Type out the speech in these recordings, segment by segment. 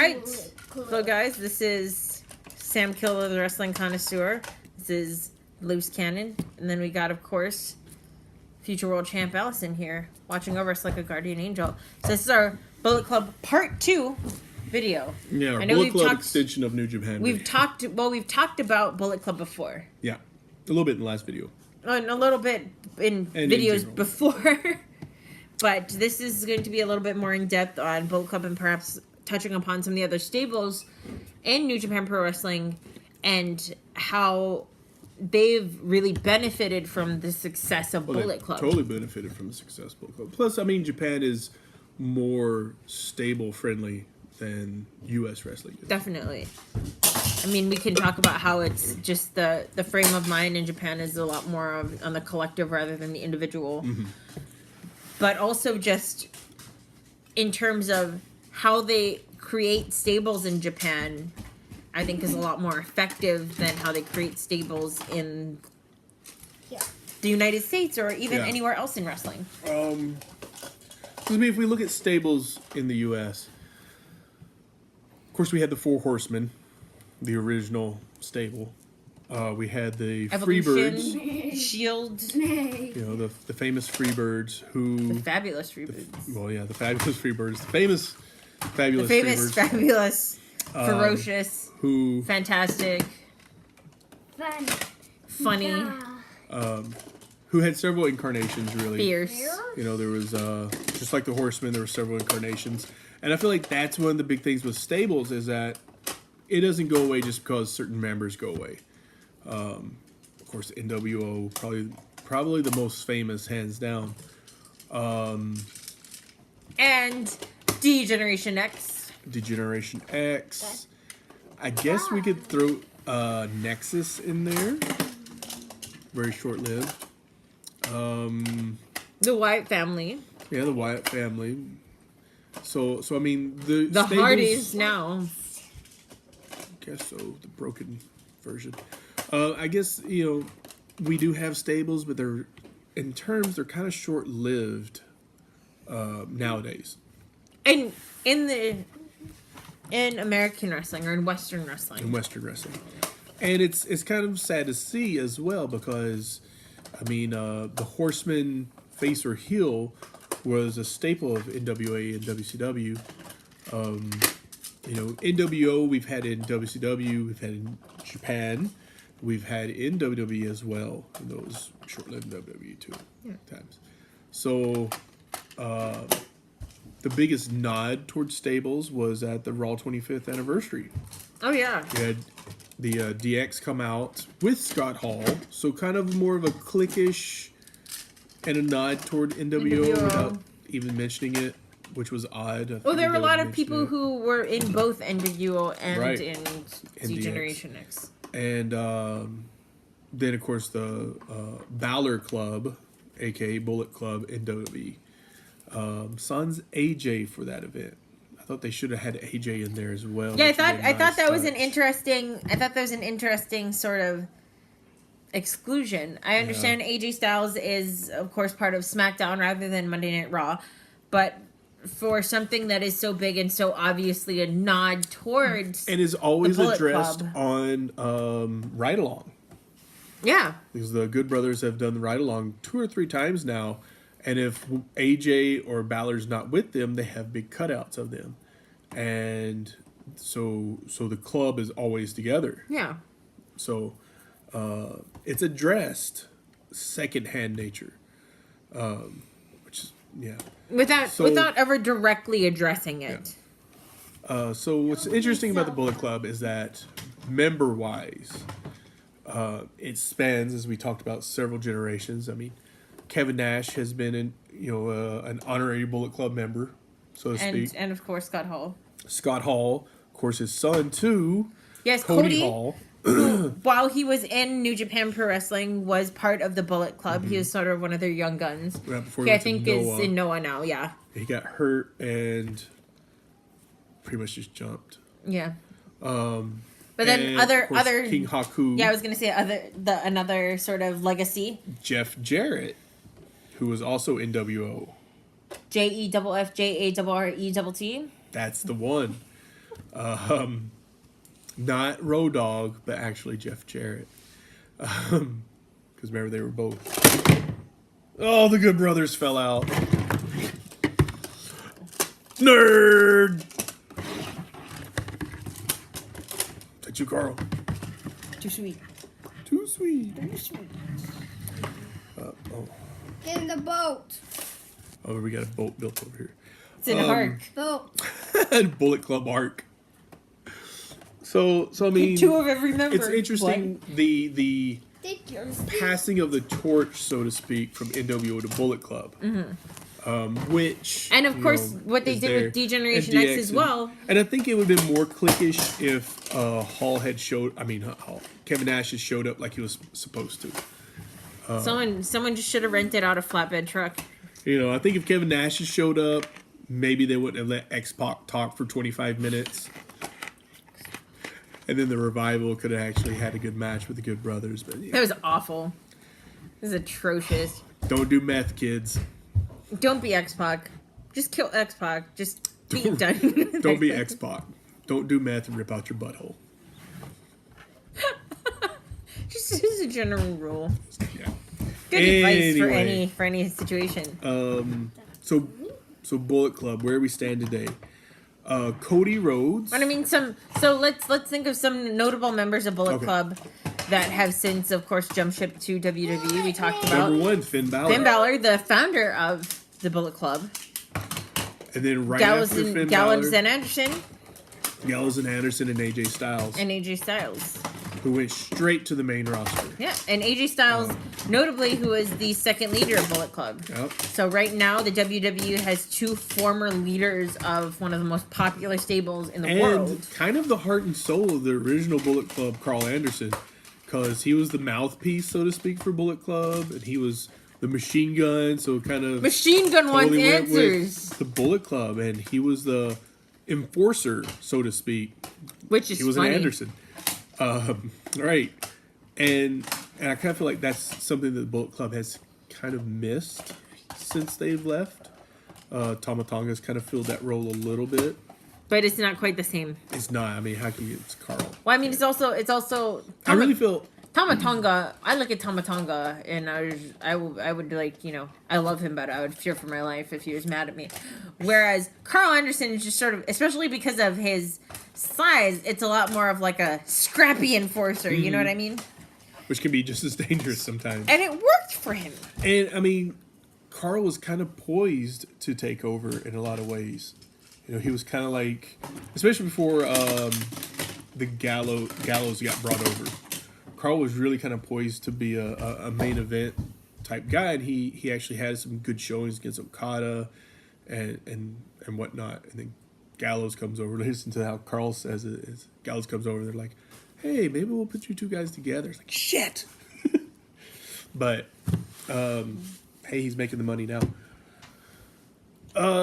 Alright, so guys, this is Sam Keola, the Wrestling Connoisseur. This is Loose Cannon. And then we got, of course, future world champ Allison here, watching over us like a guardian angel. So this is our Bullet Club Part 2 video. Yeah, our Bullet Club extension of New Japan. We've talked about Bullet Club before. Yeah, a little bit in the last video. And a little bit in videos before. But this is going to be a little bit more in-depth on Bullet Club and perhaps touching upon some of the other stables in New Japan Pro Wrestling and how they've really benefited from the success of Bullet Club. Totally benefited from the success of Bullet Club. Plus, I mean, Japan is more stable-friendly than U.S. wrestling is. Definitely. I mean, we can talk about how it's just the frame of mind in Japan is a lot more on the collective rather than the individual. Mm-hmm. But also just in terms of how they create stables in Japan, I think is a lot more effective than how they create stables in the United States or even anywhere else in wrestling. I mean, if we look at stables in the U.S., of course, we had the Four Horsemen, the original stable. We had the Evolution, Freebirds. Shield. You know, the famous Freebirds who... The fabulous Freebirds. The fabulous Freebirds. The famous fabulous Freebirds. Fabulous, ferocious, fantastic, funny. Who had several incarnations, really. Fierce. You know, there was, just like the Horsemen, there were several incarnations. And I feel like that's one of the big things with stables is that it doesn't go away just because certain members go away. Of course, NWO, probably the most famous, hands down. And D-Generation X. D-Generation X. I guess we could throw Nexus in there. Very short-lived. The Wyatt family. Yeah, the Wyatt family. So I mean, the stables, Hardys now. I guess so. The broken version. I guess, you know, we do have stables, but they're kind of short-lived nowadays. And in American wrestling or in Western wrestling. And it's kind of sad to see as well because, I mean, the Horseman face or heel was a staple of NWA and WCW. You know, NWO we've had in WCW, we've had in Japan, we've had in WWE as well, in those short-lived WWE times. So, the biggest nod towards stables was at the Raw 25th anniversary. Oh, yeah. You had the DX come out with Scott Hall, so kind of more of a cliquish and a nod toward NWO without even mentioning it, which was odd. Well, there were a lot of people who were in both NWO and in D-Generation X. And then, of course, the Balor Club, a.k.a. Bullet Club, in WWE. Sans AJ for that event. I thought they should have had AJ in there as well. Yeah, I thought that was an interesting sort of exclusion. I understand AJ Styles is, of course, part of SmackDown rather than Monday Night Raw, but for something that is so big and so obviously a nod towards and is always addressed Club. On Ride Along. Yeah, because the Good Brothers have done the Ride Along 2 or 3 times now, and if AJ or Balor's not with them, they have big cutouts of them, and so the club is always together. Yeah. So it's addressed secondhand nature, which is without ever directly addressing it. Yeah. So what's interesting about the Bullet Club is that member-wise, it spans, as we talked about, several generations. I mean, Kevin Nash has been an honorary Bullet Club member, so to speak. And of course Scott Hall. Scott Hall, of course, his son too. Yes, Cody Hall. Who, while he was in New Japan Pro Wrestling, was part of the Bullet Club. Mm-hmm. He was sort of one of their young guns. Right before I think is in Noah now. Yeah. He got hurt and pretty much just jumped. Yeah. But then other King Haku. Yeah, I was gonna say another sort of legacy. Jeff Jarrett, who was also NWO. JEFFJARRETT. That's the one. Not Road Dogg, but actually Jeff Jarrett. Because remember, they were both. Oh, the Good Brothers fell out. Nerd! Is that you, Carl? Too sweet. Too sweet. Too sweet. Oh. Get in the boat. Oh, we got a boat built over here. It's an arc. Boat. Bullet Club arc. So I mean, Two of every member. it's interesting the Take yours. passing of the torch, so to speak, from NWO to Bullet Club. Which And of course, know, what they is did there. with D-Generation And X DX as well. And I think it would have been more cliquish if Hall had showed. I mean, Hall. Kevin Nash had showed up like he was supposed to. Someone just should have rented out a flatbed truck. You know, I think if Kevin Nash had showed up, maybe they wouldn't have let X-Pac talk for 25 minutes. And then the Revival could have actually had a good match with the Good Brothers. But yeah. That was awful. This is atrocious. Don't do meth, kids. Don't be X-Pac. Just kill X-Pac. Just be done. Don't be X-Pac. Don't do meth and rip out your butthole. Just as a general rule. Yeah. Good advice Anyway. for any situation. So Bullet Club, where we stand today. Cody Rhodes. But I mean, so let's think of some notable members of Bullet Okay. Club that have since, of course, jumped ship to WWE. We talked about Number one, Finn Balor. Finn Balor, the founder of the Bullet Club. And then right Gallows after and Finn Gallows Balor, and Anderson Gallows and Anderson and AJ Styles, and AJ Styles. who went straight to the main roster. Yeah, and AJ Styles, notably, who is the second leader of Bullet Club. Yep. So right now, the WWE has two former leaders of one of the most popular stables in the And world. kind of the heart and soul of the original Bullet Club, Carl Anderson, because he was the mouthpiece, so to speak, for Bullet Club, and he was the machine gun, so kind of Machine Gun wants totally went answers, with the Bullet Club, and he was the enforcer, so to speak. which is He was funny. an Anderson. Right. And I kind of feel like that's something that the Bullet Club has kind of missed since they've left. Tama Tonga's kind of filled that role a little bit. But it's not quite the same. It's not. I mean, how can you? It's Carl. Well, I mean, it's also. I really feel. Tama Tonga. I look at Tama Tonga, and I would like, I love him, but I would fear for my life if he was mad at me. Whereas Carl Anderson is just sort of, especially because of his size, it's a lot more of like a scrappy enforcer. You know what I mean? Which can be just as dangerous sometimes. And it worked for him. And I mean, Carl was kind of poised to take over in a lot of ways. You know, he was kind of like, especially before the Gallows got brought over. Carl was really kind of poised to be a main event type guy, and he actually had some good showings against Okada and whatnot. And then Gallows comes over. Listen to how Carl says it. Gallows comes over. They're like, "Hey, maybe we'll put you two guys together." It's like, shit. But hey, he's making the money now.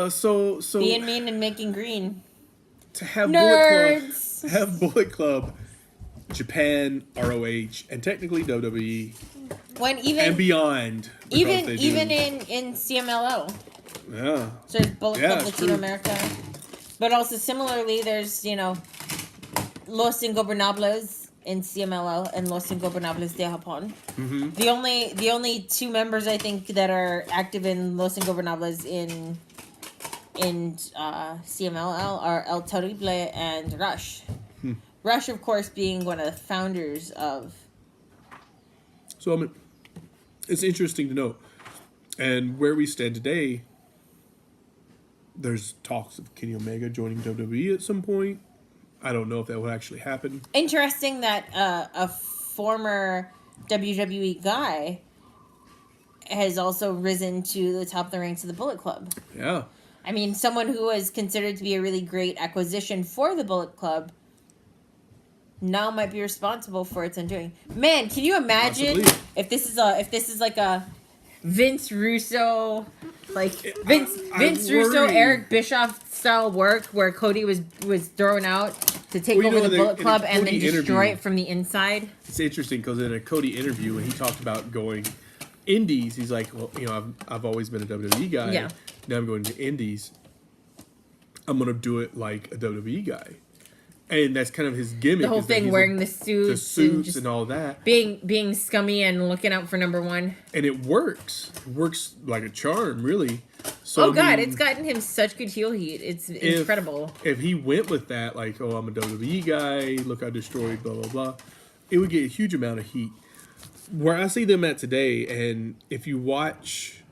So Being mean and making green. to have Nerds. Bullet Club, Japan, ROH, and technically WWE When and even beyond. because even they do- even in CMLL. yeah, So there's Bullet Yeah, Club it's Latino true. America. But also similarly, there's, Los Ingobernables in CMLL and Los Ingobernables de Japón. Mm-hmm. The only two members I think that are active in Los Ingobernables in CMLL are El Terrible and Rush. Rush, of course, being one of the founders of. So I mean, it's interesting to note, and where we stand today. There's talks of Kenny Omega joining WWE at some point. I don't know if that will actually happen. Interesting that a former WWE guy has also risen to the top of the ranks of the Bullet Club. Yeah. I mean, someone who was considered to be a really great acquisition for the Bullet Club now might be responsible for its undoing. Man, can you imagine Possibly. if this is like a Vince Russo, like Vince Russo, worry. Eric Bischoff style work where Cody was thrown out to take Well, over the Bullet in a Club and then Cody destroy interview- it from the inside. It's interesting because in a Cody interview when he talked about going indies, he's like, well, I've always been a WWE guy. Yeah. Now I'm going to indies. I'm going to do it like a WWE guy. And that's kind of his gimmick. The whole is that thing, he's wearing the suits and all that. being scummy and looking out for number one. And it works. It works like a charm, really. So, It's gotten him such good heel heat. It's incredible. If he went with that, like, oh, I'm a WWE guy, look, I destroyed, blah, blah, blah, it would get a huge amount of heat. Where I see them at today, and if you watch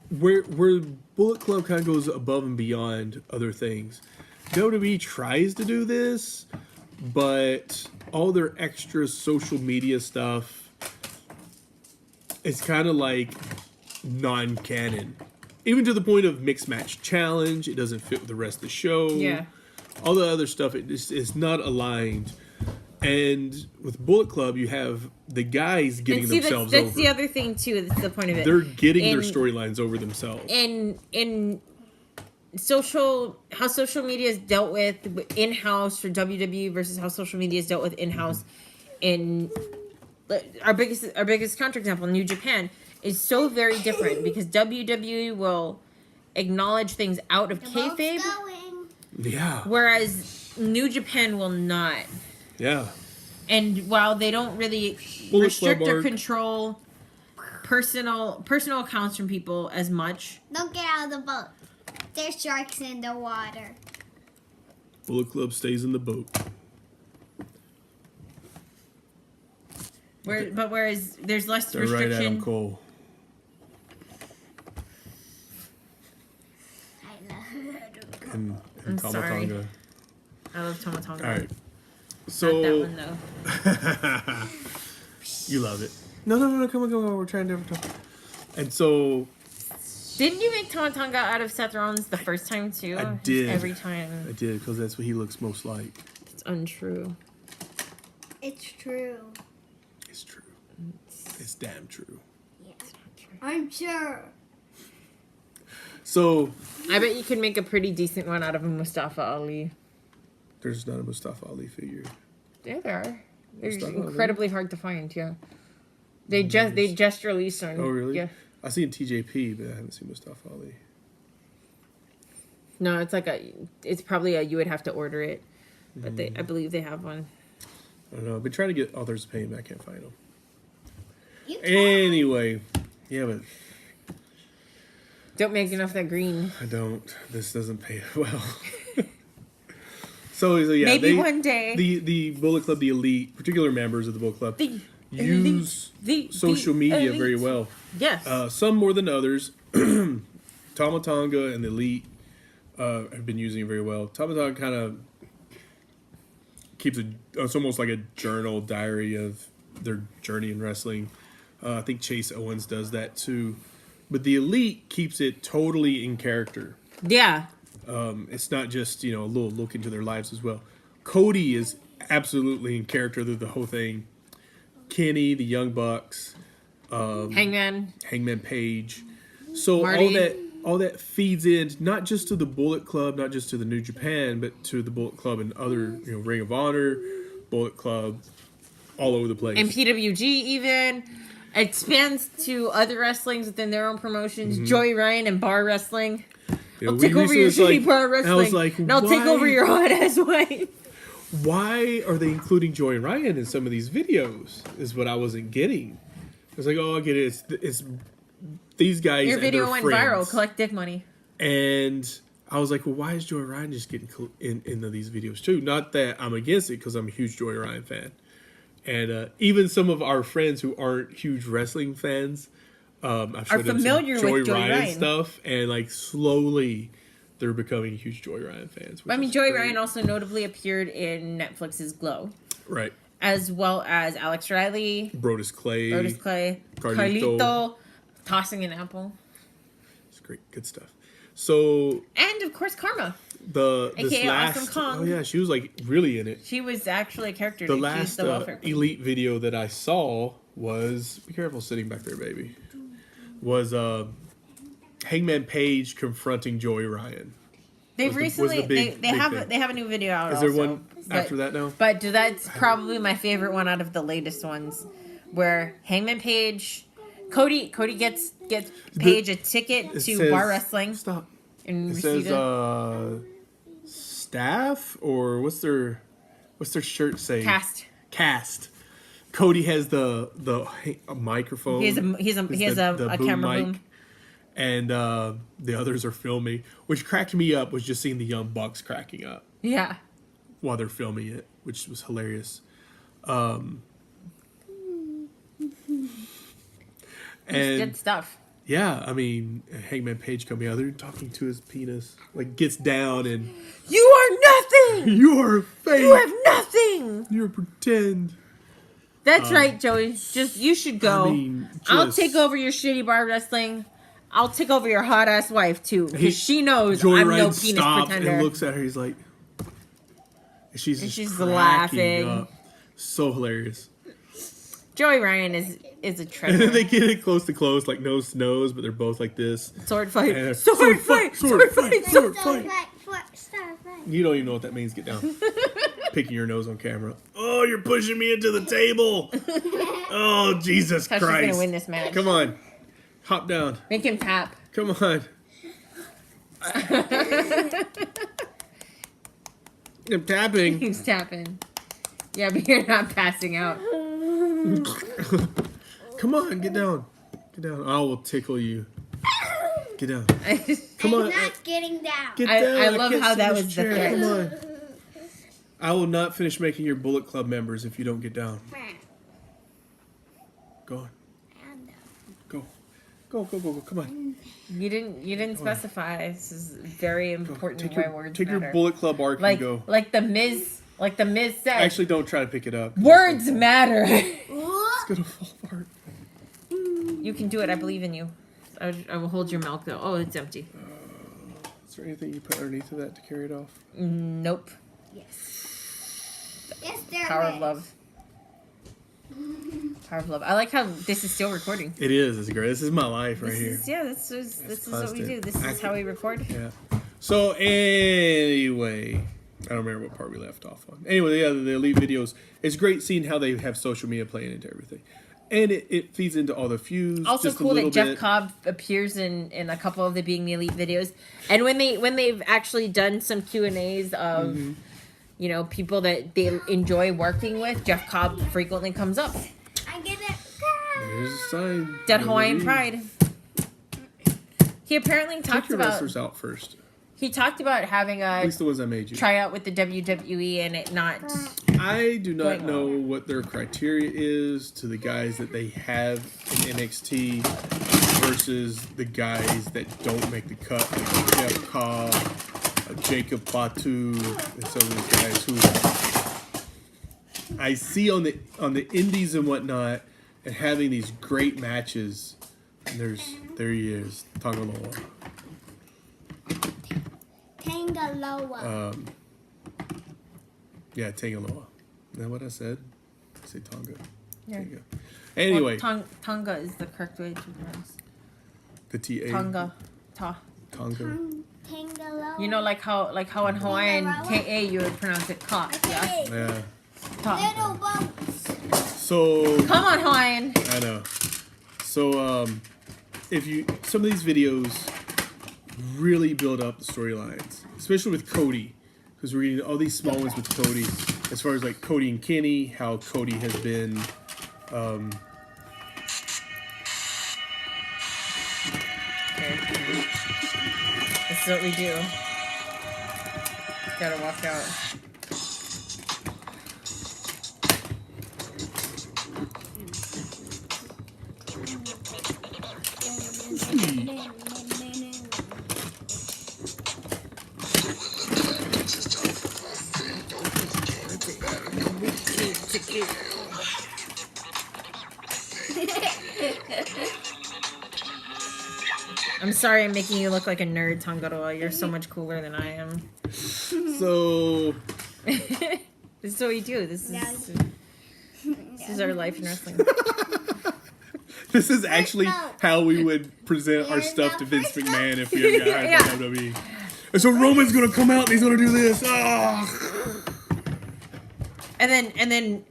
where Bullet Club kind of goes above and beyond other things, WWE tries to do this, but all their extra social media stuff is kind of like non-canon. Even to the point of mixed match challenge, it doesn't fit with the rest of the show. Yeah. All the other stuff, it's not aligned. And with Bullet Club, you have the guys getting themselves over. That's the other thing too. That's the point of it. They're getting their storylines over themselves. In how social media is dealt with in-house for WWE versus how social media is dealt with in-house in our biggest counterexample, New Japan, is so very different because WWE will acknowledge things out of kayfabe, yeah, whereas New Japan will not. Yeah. And while they don't really restrict or control personal accounts from people as much. Don't get out of the boat. There's sharks in the water. Bullet Club stays in the boat. Whereas there's less They're restriction. right, Adam Cole. I love And I'm sorry. Tamatanga. I love Tomatonga. All right. Not So that one though. you love it. No, come on. We're trying to. And so. Didn't you make Tomatonga out of Seth Rollins the first time too? I did. Every time. I did, because that's what he looks most like. It's untrue. It's true. It's true. It's damn true. Yes, I'm sure. So. I bet you could make a pretty decent one out of a Mustafa Ali. There's not a Mustafa Ali figure. Yeah, there are. They're Mustafa incredibly hard to find. Yeah. They just released one. Oh really? Yeah. I've seen TJP, but I haven't seen Mustafa Ali. No, it's probably you would have to order it, but I believe they have one. I don't know. I've been trying to get Authors of Pain, but I can't find them. You Anyway, yeah, but Don't make enough of that green. I don't. This doesn't pay well. So yeah, Maybe one day. The Bullet Club, the elite, particular members of the Bullet Club, use social the media elite. very well. Yes. Some more than others. Tomatonga and the elite have been using it very well. Tomatonga kind of keeps it's almost like a journal diary of their journey in wrestling. I think Chase Owens does that too. But the elite keeps it totally in character. Yeah. It's not just, a little look into their lives as well. Cody is absolutely in character through the whole thing. Kenny, the Young Bucks, Hangman Page. So Marty. all that feeds in not just to the Bullet Club, not just to the New Japan, but to the Bullet Club and other, Ring of Honor, Bullet Club, all over the place. and PWG even. It spans to other wrestlings within their own promotions. Joey Ryan and bar wrestling. Yeah, I'll take over your shitty bar wrestling. I was like, and I'll take over your hot ass wife. Why are they including Joey Ryan in some of these videos? Is what I wasn't getting. I was like, oh, I get it. It's these guys. Your and video their went friends. viral. Collect dick money. And I was like, well, why is Joey Ryan just getting into these videos too? Not that I'm against it, because I'm a huge Joey Ryan fan. And even some of our friends who aren't huge wrestling fans, I've showed them familiar some with Joey Ryan stuff, and slowly they're becoming huge Joey Ryan fans. I mean, Joey Ryan also notably appeared in Netflix's Glow. Right. As well as Alex Riley, Brodus Clay, Carlito, tossing an apple. It's great, good stuff. So, and of course, Karma. This AKA last, Awesome Kong. oh yeah, she was really in it. She was actually a character. The She's last the welfare queen. elite video that I saw was, be careful sitting back there, baby, was Hangman Page confronting Joey Ryan. They've recently they have a new video out. Is there one after that now? But that's probably my favorite one out of the latest ones, where Hangman Page, Cody gets Page a ticket to bar wrestling. Stop. And It says staff or what's their shirt say? Cast. Cody has the microphone. He has a boom camera mic, boom. and the others are filming. Which cracked me up was just seeing the Young Bucks cracking up Yeah. while they're filming it, which was hilarious. It's good And stuff. yeah, I mean, Hangman Page coming out, they're talking to his penis, like gets down and You are nothing. you're fake. You have nothing. You're pretend. That's right, Joey. Just you should go. I mean, I'll just- take over your shitty bar wrestling. I'll take over your hot ass wife too, He- because she knows Joey I'm no Ryan penis stops pretender. and looks at her. He's like, and she's And just she's cracking laughing. up. So hilarious. Joey Ryan is a And then treasure. they get it close to close, like nose to nose, but they're both like this. Sword fight. And Sword fight. Sword fight. sword Start fight. fight. You don't even know what that means. Get down. Picking your nose on camera. Oh, you're pushing me into the table. Oh, Jesus Tasha's Christ. gonna win this match. Come on. Hop down. Make him tap. Come on. I'm tapping. He's tapping. Yeah, but you're not passing out. Come on, get down. Get down. I will tickle you. Get down. Come I'm on. not getting down. Get I down. love can't how sit that in this was the chair. threat. Come on. I will not finish making your Bullet Club members if you don't get down. Go on. Go. Go. Come on. You didn't specify. This is very important Take why your, words take your matter. Bullet Club arc like and go. like the Miz said. Actually, don't try to pick it up. Words matter. It's gonna fall apart. You can do it. I believe in you. I will hold your milk though. Oh, it's empty. Is there anything you put underneath of that to carry it off? Nope. Yes, there Power is. of love. Power of love. I like how this is still recording. It is. It's great. This is my life right here. This is what we do. This is constant. how we record. Yeah. So anyway, I don't remember what part we left off on. Anyway, yeah, the Elite videos. It's great seeing how they have social media playing into everything, and it feeds into all the feuds. Also just a cool little that Jeff bit. Cobb appears in a couple of the Being the Elite videos, and when they've actually done some Q&As of you know people that they enjoy working with, Jeff Cobb frequently comes up. I get it. There's a sign. Dead Hawaiian Pride. He apparently Take talked your about wrestlers out first. he talked about having At a least the ones I made you. tryout with the WWE and it not. I do not Going know on. what their criteria is to the guys that they have in NXT versus the guys that don't make the cut, like Jeff Cobb, Jacob Batu, and some of these guys who I see on the indies and whatnot, and having these great matches. And there he is, Tangaloa. Tangaloa. Yeah, Tangaloa. Is that what I said? I say Tonga. Yeah. There you go. Anyway, Well, Tonga is the correct way to pronounce. the TA. Tonga. Tonga. Tangaloa. You know, like how in Hawaiian KA you would pronounce it ka. Yeah. Okay. Yeah. Ta. Little boats. So Come on, Hawaiian. I know. So if you some of these videos really build up the storylines, especially with Cody, because we're reading all these small ones with Cody, as far as like Cody and Kenny, how Cody has been. This is what we do. Gotta walk out. I'm sorry I'm making you look like a nerd, Tangaroa. You're so much cooler than I am. So This is what we do. This is our life in wrestling. this is actually how we would present our stuff to Vince McMahon if we ever got hired by WWE. And so Roman's gonna come out and he's gonna do this. Oh. And then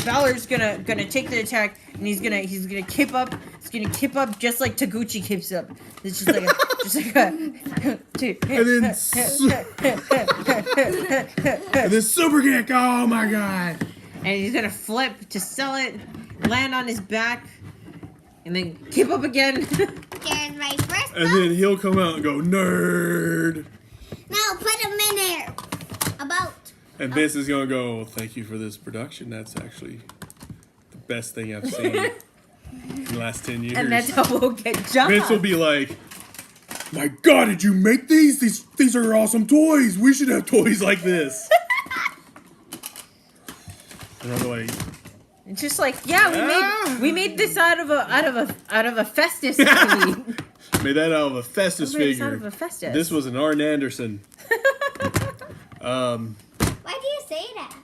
Balor's gonna take the attack, and he's gonna kip up. He's gonna kip up just like Taguchi kips up. It's just like a and then super kick. Oh my god! And he's gonna flip to sell it, land on his back, and then kip up again. There's my first And then he'll come out and go, nerd. No, put him in there. About. And Vince is gonna go, thank you for this production. That's actually the best thing I've seen in the last 10 years. And that's how we'll get jobs. Vince will be like, my god, did you make these? These are awesome toys. We should have toys like this. And I'm like, It's just like, yeah, we made this out of a Festus movie. made that out of a Festus We made this figure. out of a Festus. This was an Arn Anderson. Why do you say that?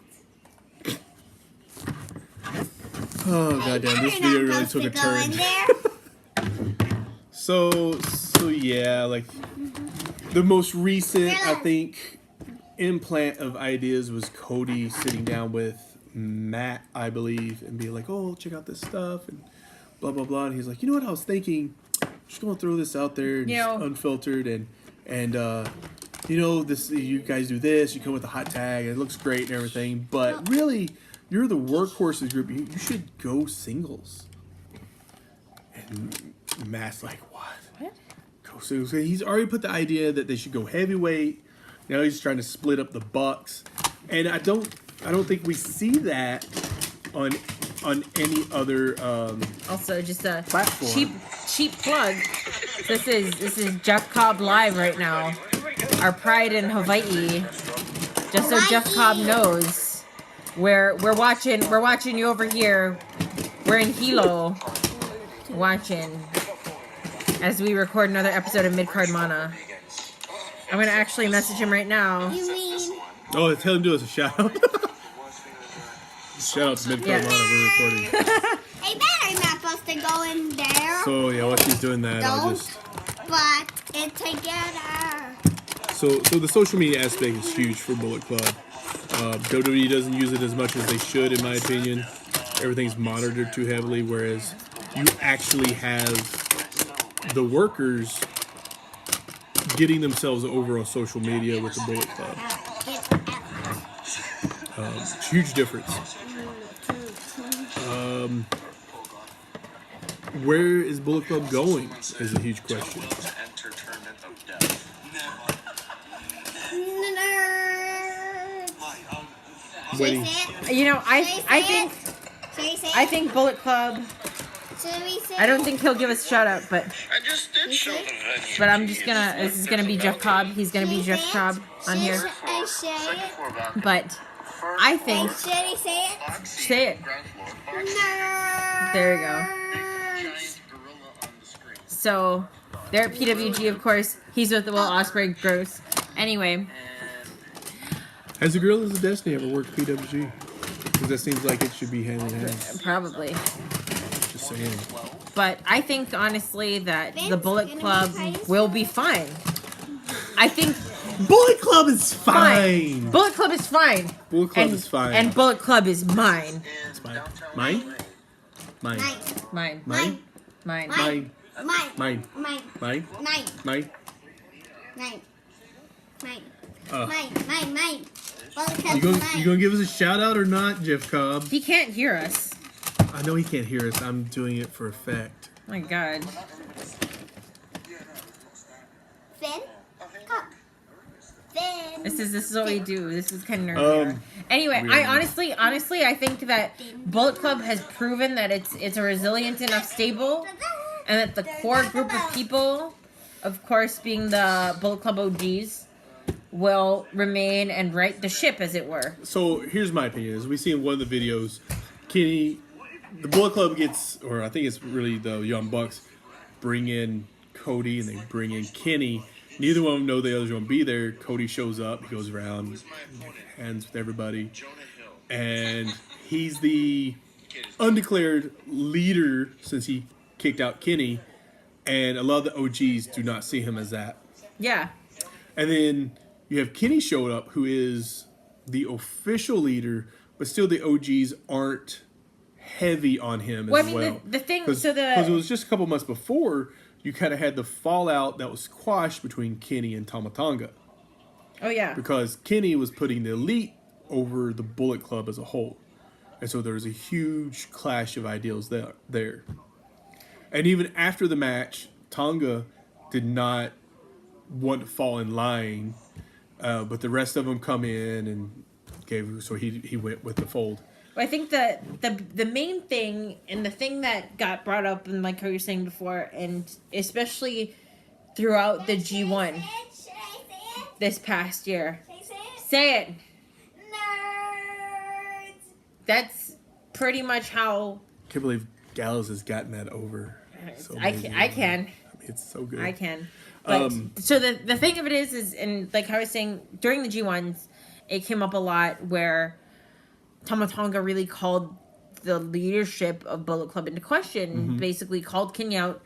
Oh goddamn! This video really took a turn. So yeah, like the most recent, I think, implant of ideas was Cody sitting down with Matt, I believe, and being like, "Oh, check out this stuff," and blah blah blah. And he's like, "You know what? I was thinking, just gonna throw this out there, and just unfiltered, and you know, this. You guys do this. You come with a hot tag, and it looks great and everything. But really, you're the workhorse of the group. You should go singles." And Matt's like, "What? Go singles?" He's already put the idea that they should go heavyweight. Now he's trying to split up the Bucks, and I don't think we see that on any other also just a platform. cheap plug. This is Jeff Cobb live right now. Our pride in Hawaii. Just so Jeff Cobb knows, we're watching you over here. We're in Hilo, watching as we record another episode of Midcard Mana. I'm gonna actually message him right now. You mean? Oh, tell him to do us a shout out. Shout out to Midcard Mana, we're recording. Hey, Ben, I'm not supposed to go in there. So yeah, while she's doing that, I'll Don't. just. But it's together. So the social media aspect is huge for Bullet Club. WWE doesn't use it as much as they should, in my opinion. Everything's monitored too heavily, whereas you actually have the workers getting themselves over on social media with the Bullet Club. Huge difference. Where is Bullet Club going is a huge question. Waiting. You know, I think Bullet Club. I don't think he'll give us a shout out, but I'm just gonna. This is gonna be Jeff Cobb. He's gonna be Jeff Cobb on here. But I think. Say it. There you go. So they're at PWG, of course. He's with the Will Ospreay. Gross. Anyway. Has the Gorillas of Destiny ever worked PWG? Because that seems like it should be hand in hand. Probably. Just saying. But I think, honestly, that the Bullet Club will be fine. I think... Bullet Club is fine! Bullet Club is fine. Bullet Club is fine. And Bullet Club is mine. It's mine. Mine? Mine. Mine. Mine? Mine. Mine. Mine. Mine. Mine. Mine. Mine. Mine. Mine. Mine. Uh, Mine. You gonna give us a shout out or not, Jeff Cobb? He can't hear us. I know he can't hear us. I'm doing it for effect. Oh my God. Finn? Come. Finn. This is what we do. This is kind of nerdy. Anyway, I honestly, I think that Bullet Club has proven that it's a resilient enough stable, and that the core group of people, of course, being the Bullet Club OGs, will remain and right the ship, as it were. So here's my opinion: as we see in one of the videos, Kenny, the Bullet Club gets, or I think it's really the Young Bucks, bring in Cody and they bring in Kenny. Neither one of them know the other's going to be there. Cody shows up. He goes around, hands with everybody. And he's the undeclared leader since he kicked out Kenny. And a lot of the OGs do not see him as that. Yeah. And then you have Kenny showed up, who is the official leader, but still the OGs aren't heavy on him Well, as I mean, well. the thing, Because it was just a couple months before, you kind of had the fallout that was squashed between Kenny and Tama Tonga. oh yeah, Because Kenny was putting the Elite over the Bullet Club as a whole. And so there was a huge clash of ideals there. And even after the match, Tonga did not want to fall in line, but the rest of them come in and so he went with the fold. I think the main thing and the thing that got brought up, and like how you were saying before, and especially throughout the G1 this past year. Say it. Nerds. That's pretty much how I can't believe Gallows has gotten that over. So I amazing. can. I can. I mean, it's so good. I can. But so the thing of it is, and like how I was saying during the G1s, it came up a lot where Tama Tonga really called the leadership of Bullet Club into question. Basically, called Kenny out.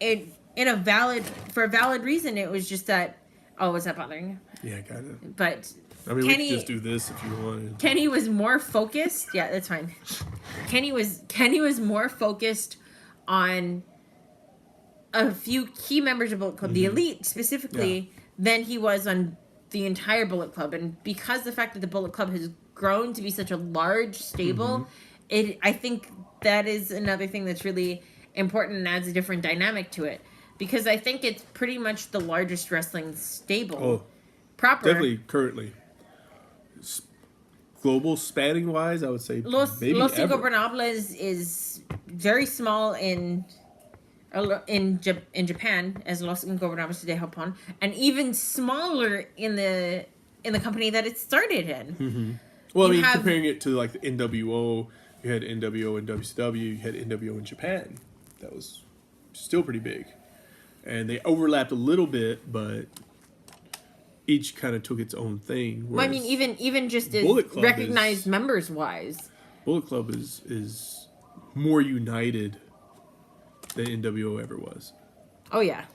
For a valid reason. It was just that. Oh, was that bothering you? Yeah, got it. But I mean, Kenny, we could just do this if you wanted. Kenny was more focused. Yeah, that's fine. Kenny was more focused on a few key members of Bullet Club, the Elite specifically, than he was on the entire Bullet Club. And because the fact that the Bullet Club has grown to be such a large stable, I think that is another thing that's really important and adds a different dynamic to it. Because I think it's pretty much the largest wrestling stable. Oh, proper. definitely currently. Global spanning wise, I would say Los maybe ever. Ingobernables is very small in Japan as Los Ingobernables de Japón, and even smaller in the company that it started in. Well, I mean, comparing it to like the NWO, you had NWO in WCW, you had NWO in Japan. That was still pretty big, and they overlapped a little bit, but each kind of took its own thing. Well, I mean, even just as Bullet Club recognized members wise, Bullet Club is more united than NWO ever was. Oh yeah.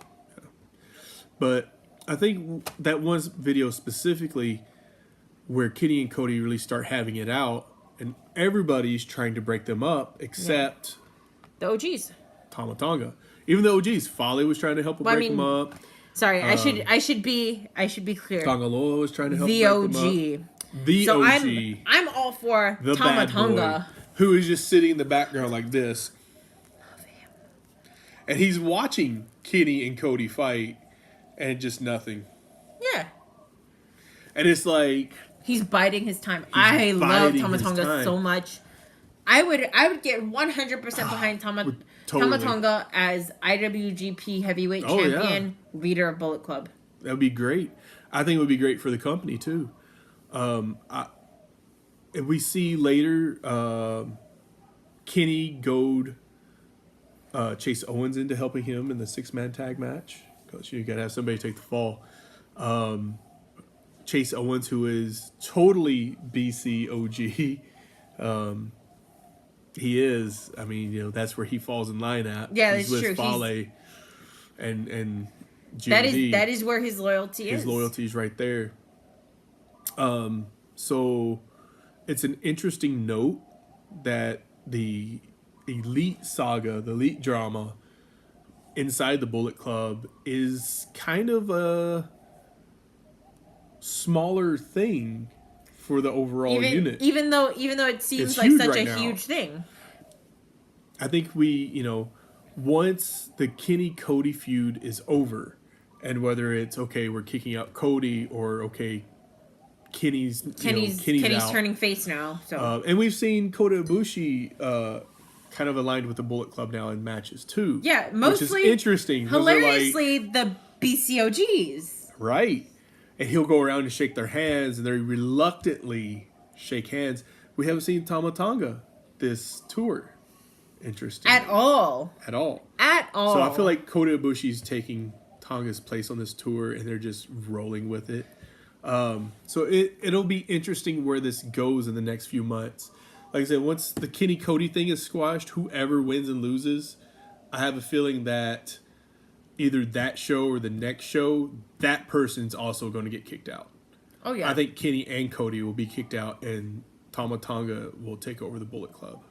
But I think that one video specifically where Kenny and Cody really start having it out, and everybody's trying to break them up except the OGs. Tama Tonga. Even the OGs, Fale was trying to help break them up. Sorry, I should be clear. Tonga Loa was trying to help the break OG. them up. The So OG. I'm all for The Tama bad Tonga. boy, who is just sitting in the background like this. And he's watching Kenny and Cody fight, and just nothing. Yeah. And it's like He's biding his time. I love Tama Tonga so much. I would get 100% behind Tama Tonga as IWGP Heavyweight Champion, leader of Bullet Club. That would be great. I think it would be great for the company too. And we see later Kenny goad Chase Owens into helping him in the 6-man tag match, because you got to have somebody take the fall. Chase Owens, who is totally BC OG, he is. I mean, that's where he falls in line at. Yeah, He's that's with true. Fale and GMD. That is where his loyalty is. His loyalty is right there. So it's an interesting note that the Elite saga, the Elite drama inside the Bullet Club is kind of a smaller thing for the overall unit. Even though it seems It's like huge such right a now. huge thing. I think once the Kenny Cody feud is over, and whether it's okay, we're kicking out Cody, or okay, Kenny's out. turning face now. So And we've seen Kota Ibushi kind of aligned with the Bullet Club now in matches too. yeah, mostly which is interesting. Those are hilariously the BCOGs. right, and he'll go around and shake their hands, and they reluctantly shake hands. We haven't seen Tama Tonga this tour. Interesting. At all. So I feel like Kota Ibushi's taking Tonga's place on this tour, and they're just rolling with it. So it'll be interesting where this goes in the next few months. Like I said, once the Kenny Cody thing is squashed, whoever wins and loses, I have a feeling that either that show or the next show, that person's also going to get kicked out. Oh yeah. I think Kenny and Cody will be kicked out, and Tama Tonga will take over the Bullet Club.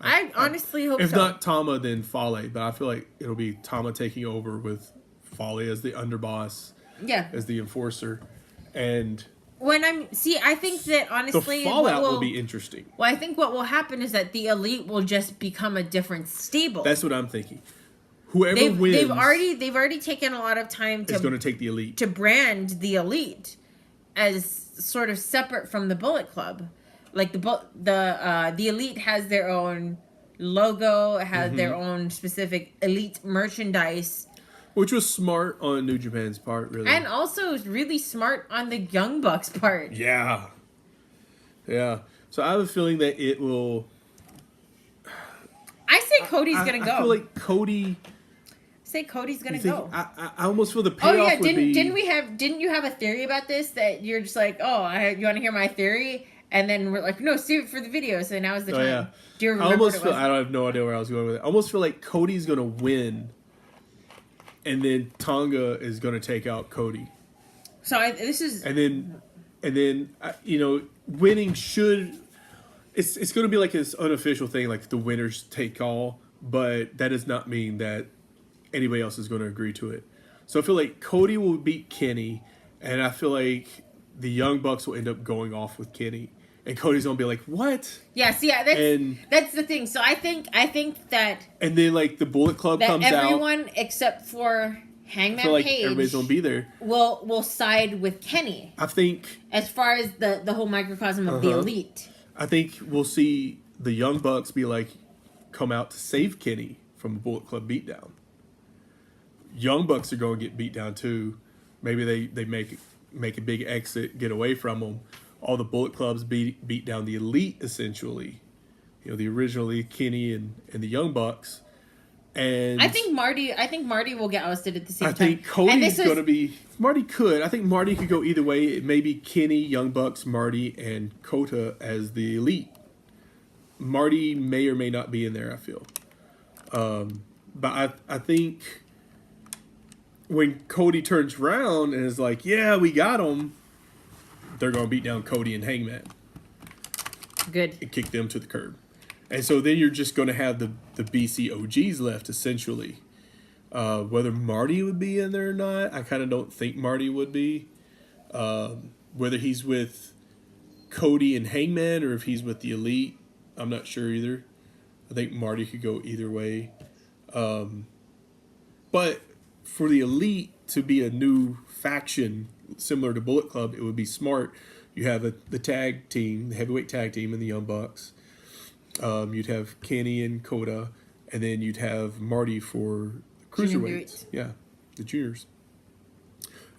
I honestly hope If so. not Tama, then Fale. But I feel like it'll be Tama taking over with Fale as the underboss, Yeah. as the enforcer, and I think that the honestly, fallout will be interesting. Well, I think what will happen is that the elite will just become a different stable. That's what I'm thinking. Whoever wins, they've already taken a lot of time is going to take the elite to brand the elite as sort of separate from the Bullet Club. Like the elite has their own logo, has their own specific elite merchandise, which was smart on New Japan's part, really, and also really smart on the Young Bucks part. Yeah. So I have a feeling that it will. I say Cody's gonna go. I feel like Cody. Say Cody's gonna go. I almost feel the payoff. Oh yeah, would be, didn't you have a theory about this that you're just like, you want to hear my theory? And then we're like, no, save it for the video. So now is the time. Yeah. Do you remember what it was? I don't have no idea where I was going with it. I almost feel like Cody's gonna win, and then Tonga is gonna take out Cody. So and then winning should. It's going to be like this unofficial thing, like the winners take all, but that does not mean that anybody else is going to agree to it. So I feel like Cody will beat Kenny, and I feel like the Young Bucks will end up going off with Kenny, and Cody's going to be like, "What?" Yeah, that's the thing. So I think that, and then like the Bullet Club comes out. Everyone except for Hangman I feel like Page, everybody's going to be there. Will side with Kenny. I think as far as the whole microcosm of the elite. I think we'll see the Young Bucks be like, come out to save Kenny from a Bullet Club beatdown. Young Bucks are going to get beat down too. Maybe they make a big exit, get away from them. All the Bullet Clubs beat down the elite essentially. The originally Kenny and the Young Bucks. And I think Marty will get ousted at the same time. I think Cody's going to be... Marty could. I think Marty could go either way. It may be Kenny, Young Bucks, Marty, and Kota as the elite. Marty may or may not be in there, I feel. But I think when Cody turns around and is like, yeah, we got him, they're going to beat down Cody and Hangman. Good. And kick them to the curb. And so then you're just going to have the BC OGs left, essentially. Whether Marty would be in there or not, I kind of don't think Marty would be. Whether he's with Cody and Hangman or if he's with the Elite, I'm not sure either. I think Marty could go either way. But for the Elite to be a new faction similar to Bullet Club, it would be smart. You have the tag team, the heavyweight tag team, and the Young Bucks. You'd have Kenny and Kota, and then you'd have Marty for cruiserweights. Yeah, the juniors.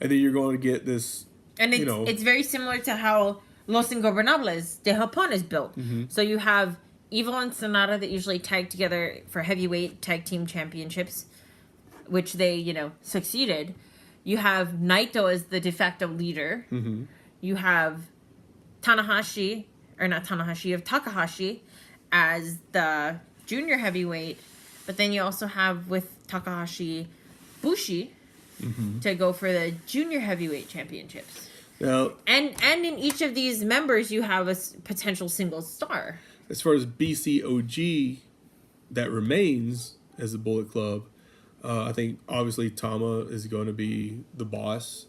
And then you're going to get this. And it's very similar to how Los Ingobernables de Japón is built. Mm-hmm. So you have Evil and Sonata that usually tag together for heavyweight tag team championships, which they, succeeded. You have Naito as the de facto leader. Mm-hmm. You have Takahashi as the junior heavyweight, but then you also have with Takahashi Bushi to go for the junior heavyweight championships. Now, and in each of these members, you have a potential single star. As far as BCOG that remains as the Bullet Club, I think obviously Tama is going to be the boss.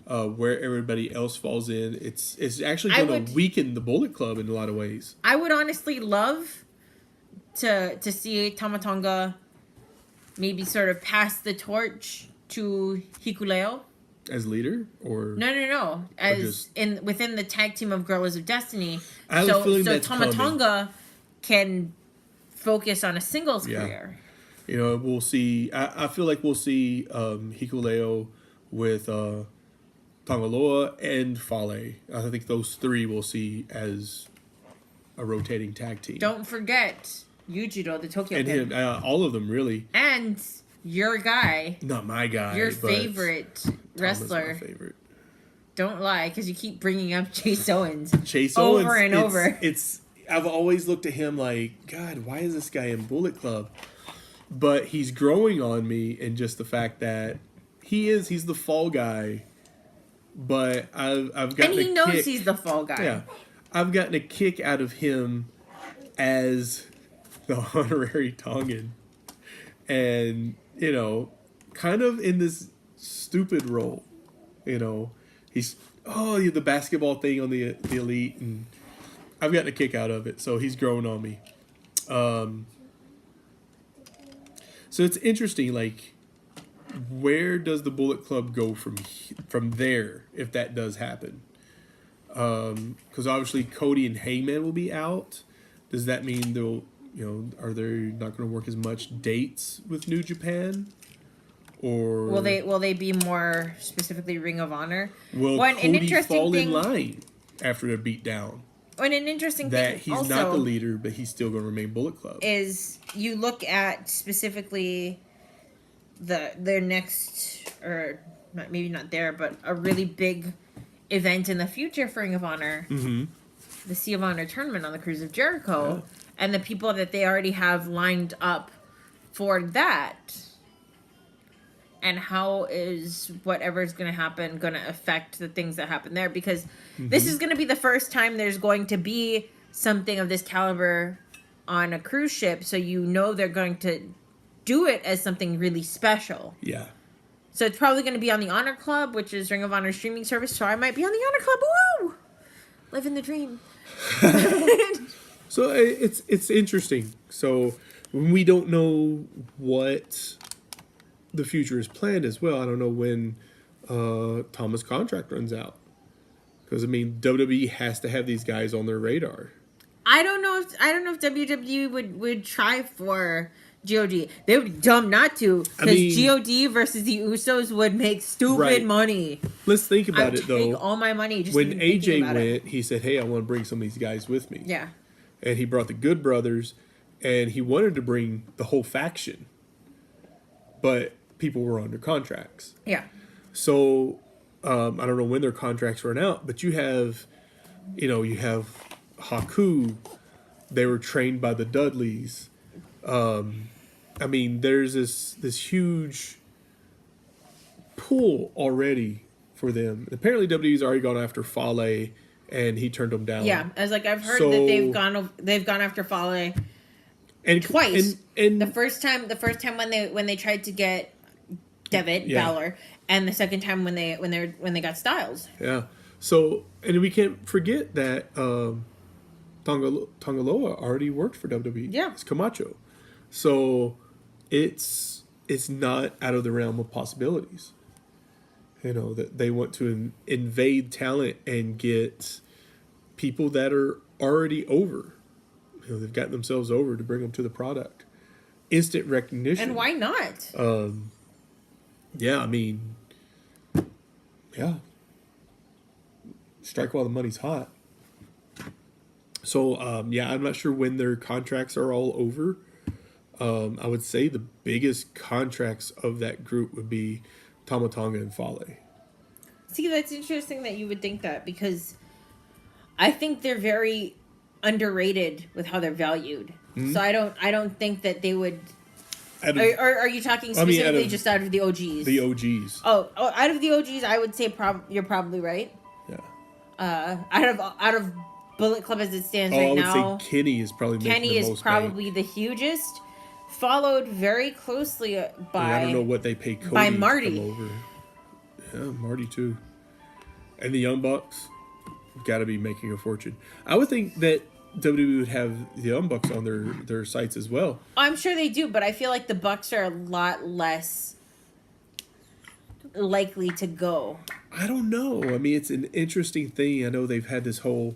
Where everybody else falls in, it's actually going to weaken the Bullet Club in a lot of ways. I would honestly love to see Tama Tonga maybe sort of pass the torch to Hikuleo as leader, or no, as within the tag team of Guerrillas of Destiny. I have a feeling that's Tama Tonga can focus on a singles career. We'll see. I feel like we'll see Hikuleo with Tangaloa and Fale. I think those three we'll see as a rotating tag team. Don't forget Yujiro, the Tokyo and Pin. him, all of them really. And your guy. Not my guy. Your favorite wrestler. My favorite. Don't lie, because you keep bringing up Chase Owens. Over and over. I've always looked at him like, God, why is this guy in Bullet Club? But he's growing on me in just the fact that he's the fall guy. But I've gotten and he knows he's the fall guy. Yeah, I've gotten a kick out of him as the honorary Tongan, and kind of in this stupid role. He's the basketball thing on the Elite, and I've gotten a kick out of it. So he's grown on me. So it's interesting, like, where does the Bullet Club go from there if that does happen? Because obviously Cody and Hangman will be out. Does that mean they'll, are they not going to work as much dates with New Japan? Or will they be more specifically Ring of Honor? Will Cody fall in line after they're beat down? And an interesting that thing he's also not the leader, but he's still going to remain Bullet Club. Is you look at specifically their next, or maybe not there, but a really big event in the future for Ring of Honor, the Sea of Honor tournament on the Cruise of Jericho, and the people that they already have lined up for that. And how is whatever is going to happen going to affect the things that happen there? Because this is going to be the first time there's going to be something of this caliber on a cruise ship. So they're going to do it as something really special. Yeah. So it's probably going to be on the Honor Club, which is Ring of Honor streaming service. So I might be on the Honor Club. Woo! Living the dream. So it's interesting. So we don't know what the future is planned as well. I don't know when Thomas' contract runs out, because WWE has to have these guys on their radar. I don't know if WWE would try for God. They would be dumb not to, because God versus the Usos would make stupid money. Let's think about it though. Take all my money. Just when AJ went, he said, "Hey, I want to bring some of these guys with me." Yeah, and he brought the Good Brothers, and he wanted to bring the whole faction, but people were under contracts. Yeah. So I don't know when their contracts run out, but you have Haku. They were trained by the Dudleys. There's this huge pool already for them. Apparently, WWE's already gone after Fale, and he turned them down. Yeah, I've heard that they've gone after Fale and twice. And the first time when they tried to get Devitt Balor, and the second time when they got Styles. Yeah. So, and we can't forget that Tongaloa already worked for WWE. Yeah. It's Camacho. So it's not out of the realm of possibilities. That they want to invade talent and get people that are already over. They've gotten themselves over to bring them to the product. Instant recognition. And why not? Yeah. Strike while the money's hot. So, I'm not sure when their contracts are all over. I would say the biggest contracts of that group would be Tama Tonga and Fale. See, that's interesting that you would think that, because I think they're very underrated with how they're valued. Mm-hmm. So I don't think that they would. Are you talking specifically just out of the OGs? The OGs. Oh, out of the OGs, I would say you're probably right. Yeah. Out of Bullet Club as it stands right now, I would say Kenny is probably the hugest, followed very closely by. I don't know what they pay Cody by Marty. To come over. Yeah, Marty too, and the Young Bucks got to be making a fortune. I would think that WWE would have the Young Bucks on their sites as well. I'm sure they do, but I feel like the Bucks are a lot less likely to go. I don't know. It's an interesting thing. I know they've had this whole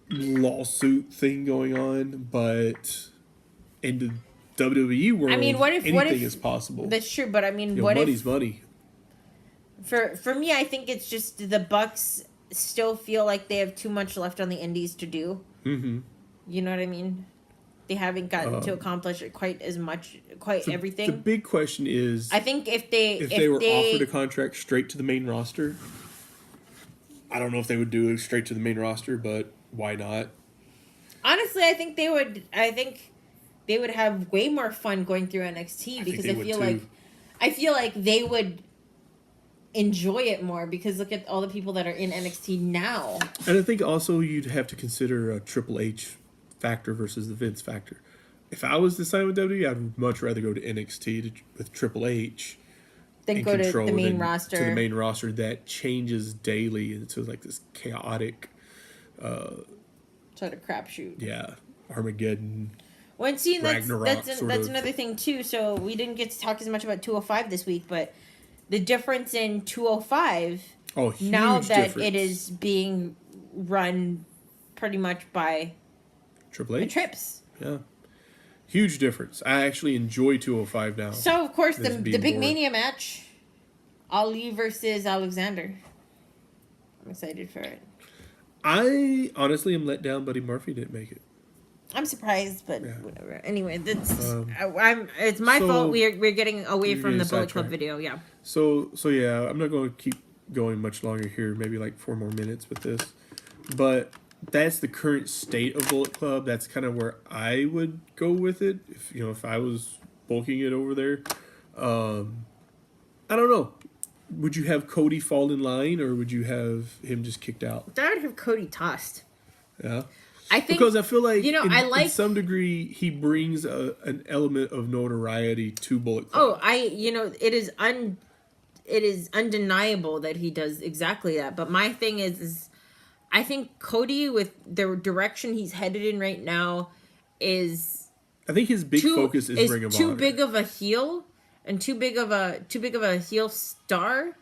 lawsuit thing going on, but in the WWE world, what if anything is possible. That's true, but money's money. For me, I think it's just the Bucks still feel like they have too much left on the indies to do. Mm-hmm. You know what I mean? They haven't gotten to accomplish everything. The big question is, I think if they were offered a contract straight to the main roster, I don't know if they would do it straight to the main roster, but why not? Honestly, I think they would. I think they would have way more fun going through NXT, because I feel like they would enjoy it more, because look at all the people that are in NXT now. And I think also you'd have to consider Triple H factor versus the Vince factor. If I was to sign with WWE, I'd much rather go to NXT with Triple H Then and go to control the main than roster. to the main roster that changes daily into like this chaotic, sort of crapshoot. yeah, Armageddon. Well, and see, Ragnarok that's sort of. another thing too. So we didn't get to talk as much about 205 this week, but the difference in 205 Huge now that difference. it is being run pretty much by Triple the H. Trips. Yeah. Huge difference. I actually enjoy 205 now. So of course This the being big more- Mania match, Ali versus Alexander. I'm excited for it. I honestly am let down. Buddy Murphy didn't make it. I'm surprised, but Yeah. whatever. Anyway, that's Um, it's my so- fault. We're getting away You're from the getting Bullet Club sidetracked. video. Yeah. So yeah, I'm not going to keep going much longer here. Maybe like 4 more minutes with this, but that's the current state of Bullet Club. That's kind of where I would go with it. If I was bulking it over there, I don't know. Would you have Cody fall in line, or would you have him just kicked out? I would have Cody tossed. Yeah. I think Because I feel like, in some degree, he brings an element of notoriety to Bullet Club. it is undeniable that he does exactly that. But my thing is I think Cody, with the direction he's headed in right now, is I think his big focus is Ring of too Honor. big of a heel and too big of a heel star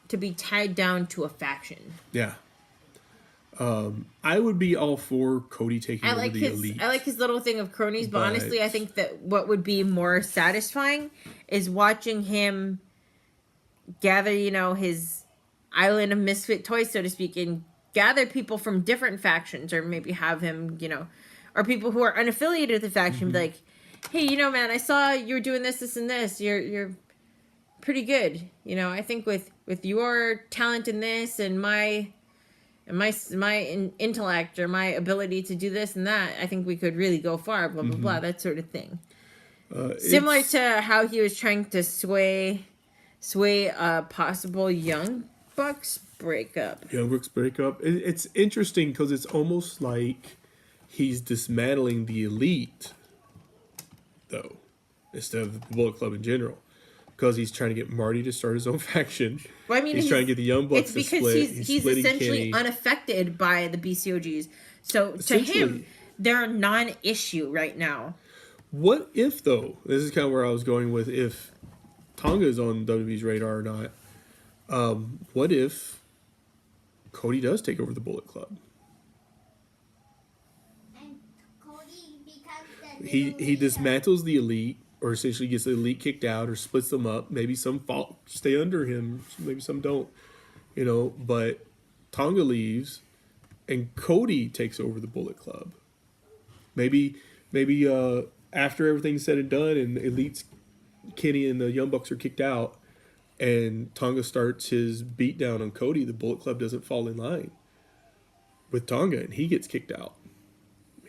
to be tied down to a faction. Yeah. I would be all for Cody taking over the Elite. I like his little thing of cronies, but But- honestly, I think that what would be more satisfying is watching him gather, his island of misfit toys, so to speak, and gather people from different factions, or maybe have him, or people who are unaffiliated with the faction, be like, hey, man, I saw you were doing this, and this. You're pretty good. I think with your talent in this and my intellect or my ability to do this and that, I think we could really go far, blah, blah, blah, that sort of thing. Similar It's- to how he was trying to sway a possible Young Bucks breakup. Young Bucks breakup. It's interesting because it's almost like he's dismantling the Elite, though, instead of the Bullet Club in general. Because he's trying to get Marty to start his own faction. Well, I mean, he's trying to get the Young Bucks it's to because split. he's splitting essentially Kenny. unaffected by the BCOGs. So to Essentially. him, they're a non-issue right now. What if, though? This is kind of where I was going with if Tonga is on WWE's radar or not. What if Cody does take over the Bullet Club? And Cody becomes the He new leader. dismantles the Elite, or essentially gets the Elite kicked out, or splits them up. Maybe some stay under him, maybe some don't. But Tonga leaves, and Cody takes over the Bullet Club. Maybe after everything's said and done, and Elite's Kenny and the Young Bucks are kicked out, and Tonga starts his beatdown on Cody, the Bullet Club doesn't fall in line with Tonga, and he gets kicked out.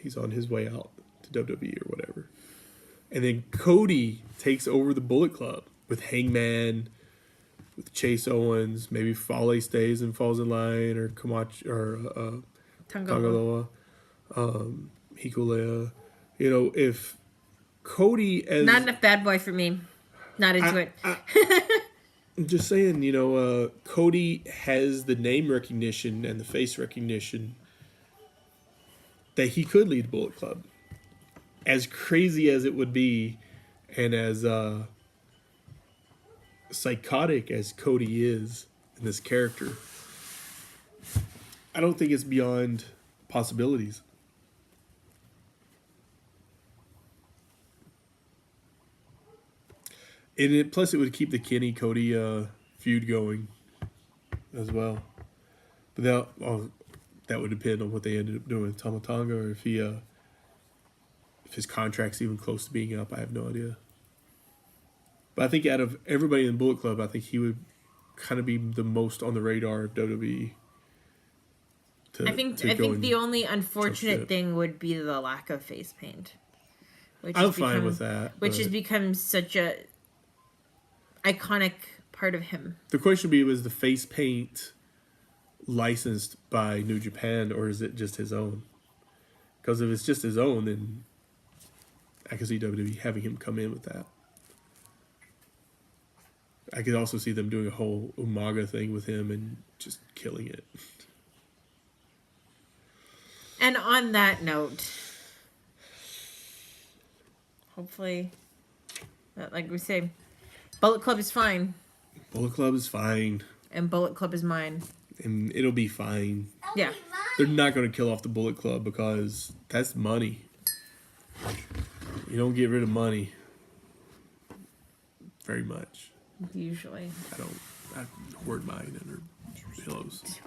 He's on his way out to WWE or whatever. And then Cody takes over the Bullet Club with Hangman, with Chase Owens. Maybe Fale stays and falls in line, or Camacho, or Tangaloa. Tangaloa, Hikulea. If Cody as Not enough bad boy for me. Not into it. I'm just saying, Cody has the name recognition and the face recognition that he could lead Bullet Club. As crazy as it would be, and as psychotic as Cody is in this character, I don't think it's beyond possibilities. And plus, it would keep the Kenny Cody feud going as well. But that would depend on what they ended up doing with Tama Tonga, or if his contract's even close to being up. I have no idea. But I think out of everybody in Bullet Club, I think he would kind of be the most on the radar of WWE. I think the only unfortunate thing would be the lack of face paint. I'm fine with that. Which has but become such a iconic part of him. the question would be, was the face paint licensed by New Japan, or is it just his own? Because if it's just his own, then I can see WWE having him come in with that. I could also see them doing a whole Umaga thing with him and just killing it. And on that note, hopefully, like we say, Bullet Club is fine. Bullet Club is fine. And Bullet Club is mine. And it'll be fine. Yeah. They're not going to kill off the Bullet Club because that's money. You don't get rid of money very much. Usually. I hoard mine under pillows.